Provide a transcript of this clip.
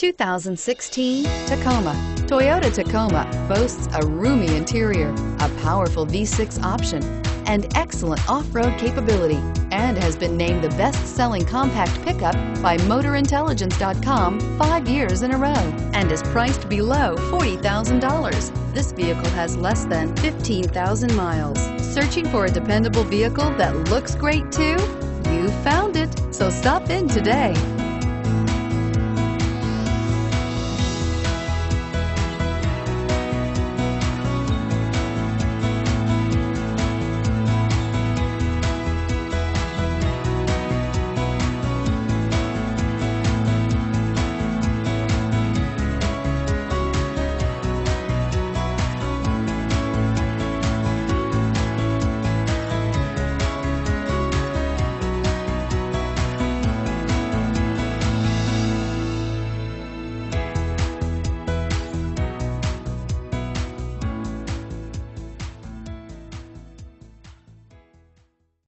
2016 Tacoma. Toyota Tacoma boasts a roomy interior, a powerful V6 option, and excellent off-road capability, and has been named the best-selling compact pickup by MotorIntelligence.com 5 years in a row, and is priced below $40,000. This vehicle has less than 15,000 miles. Searching for a dependable vehicle that looks great too? You found it, so stop in today.